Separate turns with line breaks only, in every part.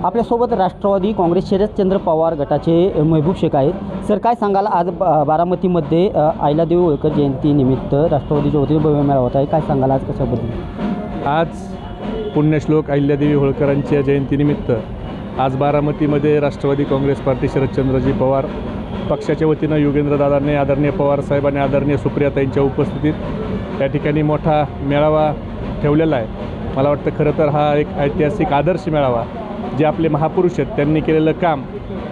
आपल्यासोबत राष्ट्रवादी काँग्रेस शरदचंद्र पवार गटाचे महबूब शेख आहेत. सर, काय सांगाल, आज बारामतीमध्ये अहिल्यादेवी होळकर जयंतीनिमित्त राष्ट्रवादीच्या वतीने भव्य मेळावा होत आहे. काय सांगाल आज कशाबद्दल?
आज पुण्यश्लोक अहिल्यादेवी होळकरांच्या जयंतीनिमित्त आज बारामतीमध्ये राष्ट्रवादी काँग्रेस पार्टी शरदचंद्रजी पवार पक्षाच्या वतीनं योगेंद्रदादांनी, आदरणीय पवारसाहेबांनी, आदरणीय सुप्रियाताईंच्या उपस्थितीत या ठिकाणी मोठा मेळावा ठेवलेला आहे. मला वाटतं खरं तर हा एक ऐतिहासिक आदर्श मेळावा, जे आपले महापुरुष आहेत त्यांनी केलेलं काम,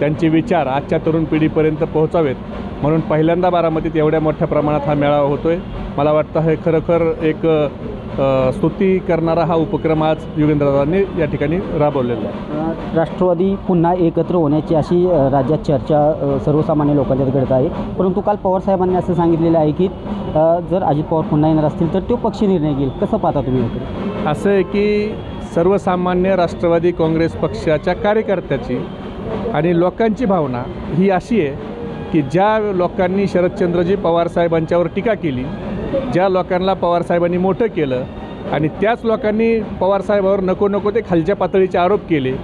त्यांचे विचार आजच्या तरुण पिढीपर्यंत पोहोचावेत म्हणून पहिल्यांदा बारामतीत एवढ्या मोठ्या प्रमाणात हा मेळावा होतो आहे. मला वाटतं हे खरोखर एक स्तुती करणारा हा उपक्रम आज योगेंद्रदादांनी या ठिकाणी राबवलेला आहे.
राष्ट्रवादी पुन्हा एकत्र होण्याची अशी राज्यात चर्चा सर्वसामान्य लोकांच्यात घडत आहे, परंतु काल पवारसाहेबांनी असं सांगितलेलं आहे की जर अजित पवार पुन्हा येणार असतील तर तो पक्ष निर्णय घेईल. कसं पाहता तुम्ही?
असं आहे की सर्वसामान्य राष्ट्रवादी काँग्रेस पक्षाच्या कार्यकर्त्याची आणि लोकांची भावना ही अशी आहे की ज्या लोकांनी शरदचंद्रजी पवारसाहेबांच्यावर टीका केली, ज्या लोकांना पवारसाहेबांनी मोठं केलं आणि त्याच लोकांनी पवारसाहेबावर नको ते खालच्या पातळीचे आरोप केले,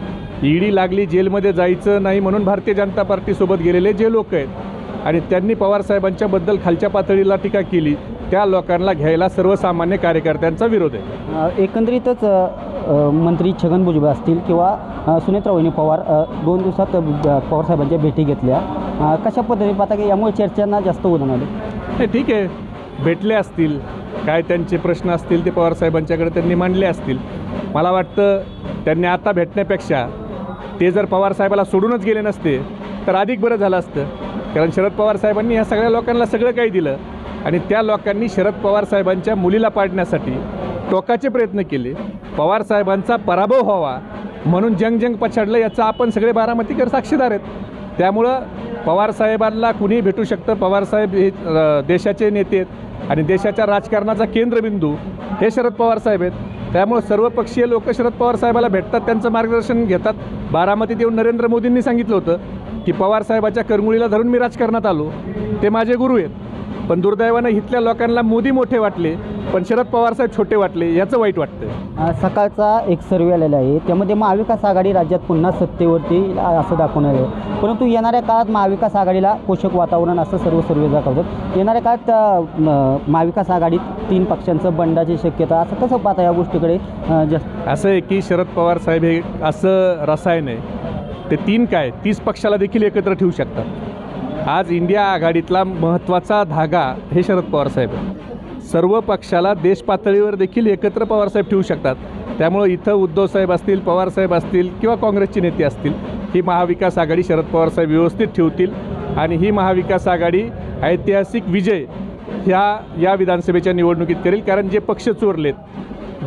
ईडी लागली, जेलमध्ये जायचं नाही म्हणून भारतीय जनता पार्टीसोबत गेलेले जे लोक आहेत आणि त्यांनी पवारसाहेबांच्याबद्दल खालच्या पातळीला टीका केली, त्या लोकांना घ्यायला सर्वसामान्य कार्यकर्त्यांचा विरोध आहे.
एकंदरीतच मंत्री छगन भुजबळ असतील किंवा सुनेत्रा वहिनी पवार 2 दिवसात पवारसाहेबांच्या भेटी घेतल्या. कशा पद्धतीने पाहता की यामुळे चर्चांना जास्त उदाहरण आले?
नाही, ठीक आहे, भेटले असतील, काय त्यांचे प्रश्न असतील ते पवारसाहेबांच्याकडे त्यांनी मांडले असतील. मला वाटतं त्यांनी आता भेटण्यापेक्षा ते जर पवारसाहेबाला सोडूनच गेले नसते तर अधिक बरं झालं असतं. कारण शरद पवारसाहेबांनी ह्या सगळ्या लोकांना सगळं काही दिलं आणि त्या लोकांनी शरद पवारसाहेबांच्या मुलीला पाडण्यासाठी टोकाचे प्रयत्न केले. पवारसाहेबांचा पराभव व्हावा म्हणून जंग पछाडलं, याचा आपण सगळे बारामतीकर साक्षीदार आहेत. त्यामुळं पवारसाहेबांना कुणीही भेटू शकतं. पवारसाहेब हे देशाचे नेते आहेत आणि देशाच्या राजकारणाचा केंद्रबिंदू हे शरद पवारसाहेब आहेत. त्यामुळं सर्वपक्षीय लोक शरद पवारसाहेबाला भेटतात, त्यांचं मार्गदर्शन घेतात. बारामतीत येऊन नरेंद्र मोदींनी सांगितलं होतं की पवारसाहेबाच्या करमुळीला धरून मी राजकारणात आलो, ते माझे गुरु आहेत. पण दुर्दैवानं इथल्या लोकांना मोदी मोठे वाटले पण शरद पवारसाहेब छोटे वाटले, याचं वाईट वाटतं.
सकाळचा एक सर्वे आलेला आहे, त्यामध्ये महाविकास आघाडी राज्यात पुन्हा सत्तेवरती असं दाखवणार आहे, परंतु येणाऱ्या काळात महाविकास आघाडीला पोषक वातावरण असं सर्व सर्वे दाखवतात. येणाऱ्या काळात महाविकास आघाडीत 3 पक्षांचं बंडाची शक्यता, असं कसं पाहता या गोष्टीकडे?
असं आहे की शरद पवारसाहेब हे असं रसायन आहे, ते 3 काय 30 पक्षाला देखील एकत्र ठेवू शकतात. आज इंडिया आघाडीतला महत्त्वाचा धागा हे शरद पवारसाहेब आहे. सर्व पक्षाला देश पातळीवर देखील एकत्र पवारसाहेब ठेवू शकतात. त्यामुळं इथं उद्धवसाहेब असतील, पवारसाहेब असतील किंवा काँग्रेसचे नेते असतील, ही महाविकास आघाडी शरद पवारसाहेब व्यवस्थित ठेवतील आणि ही महाविकास आघाडी ऐतिहासिक विजय या विधानसभेच्या निवडणुकीत करेल. कारण जे पक्ष चोरलेत,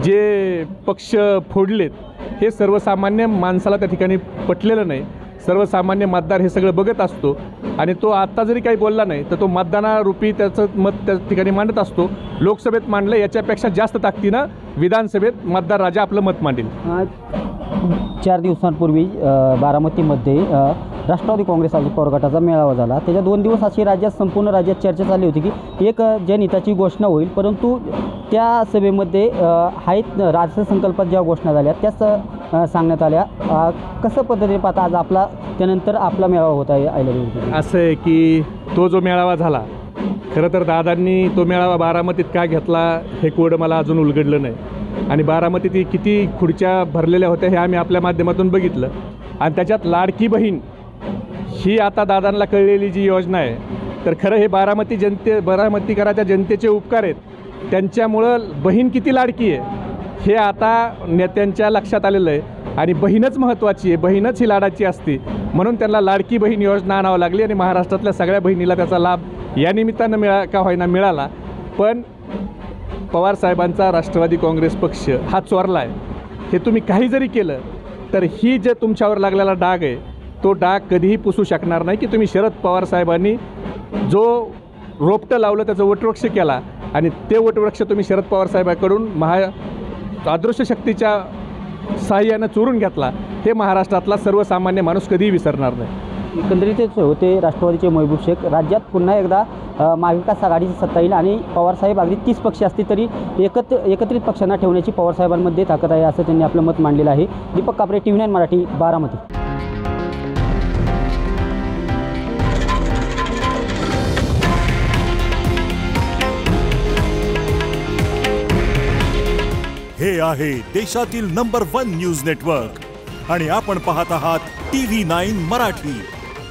जे पक्ष फोडलेत, हे सर्वसामान्य माणसाला त्या ठिकाणी पटलेलं नाही. सर्वसामान्य मतदार हे सगळं बघत असतो आणि तो आत्ता जरी काही बोलला नाही तर तो मतदानारूपी त्याचं मत त्या ठिकाणी मांडत असतो. लोकसभेत मांडलं याच्यापेक्षा जास्त ताकदीनं विधानसभेत मतदार राजा आपलं मत मांडेल.
4 दिवसांपूर्वी बारामतीमध्ये राष्ट्रवादी काँग्रेस अजित पवार गटाचा मेळावा झाला. त्याच्या 2 दिवस अशी संपूर्ण राज्यात चर्चा चालली होती की एक जनहिताची घोषणा होईल, परंतु त्या सभेमध्ये अर्थसंकल्पात ज्या घोषणा झाल्या त्याच सांगण्यात आल्या. कसं पद्धतीने पाहता आज त्यानंतर आपला मेळावा होत आहे अहिल्यादेवी?
असं आहे की तो जो मेळावा झाला, खरं तर दादांनी तो मेळावा बारामतीत का घेतला हे कोड मला अजून उलगडलं नाही आणि बारामतीत किती खुर्च्या भरलेल्या होत्या हे आम्ही आपल्या माध्यमातून बघितलं. आणि त्याच्यात लाडकी बहीण ही आता दादांना कळलेली जी योजना आहे, तर खरं हे बारामतीकराच्या जनतेचे उपकार आहेत. त्यांच्यामुळं बहीण किती लाडकी आहे हे आता नेत्यांच्या लक्षात आलेलं आहे आणि बहीणच महत्त्वाची आहे, बहीणच ही लाडाची असते म्हणून त्यांना लाडकी बहीण योजना आणावं लागली आणि महाराष्ट्रातल्या सगळ्या बहिणीला त्याचा लाभ या निमित्तानं का होईना मिळाला. पण पवारसाहेबांचा राष्ट्रवादी काँग्रेस पक्ष हा चोरला आहे. हे तुम्ही काही जरी केलं तर ही जे तुमच्यावर लागलेला डाग आहे तो डाग कधीही पुसू शकणार नाही की तुम्ही शरद पवारसाहेबांनी जो रोपटं लावलं त्याचं वटवृक्ष केला आणि ते वटवृक्ष तुम्ही शरद पवारसाहेबांकडून अदृश्य शक्तीच्या साहाय्यानं चोरून घेतला. हे महाराष्ट्रातला सर्वसामान्य माणूस कधीही विसरणार नाही.
एकंदरीतच होते राष्ट्रवादीचे महबूब शेख. राज्यात पुन्हा एकदा महाविकास आघाडीची सत्ता येईल आणि पवारसाहेब अगदी 30 पक्ष असतील तरी एकत्रित पक्षांना ठेवण्याची पवारसाहेबांमध्ये ताकद आहे असं त्यांनी आपलं मत मांडलेलं आहे. दीपक कापरे, TV9 मराठी, बारामती.
हे आहे देशातील नंबर 1 न्यूज नेटवर्क आणि आपण पाहत आहात TV9 मराठी.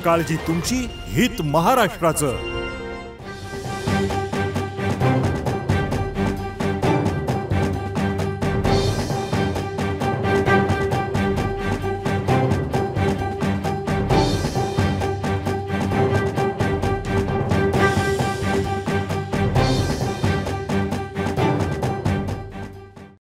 काळजी तुमची, हित महाराष्ट्राचं.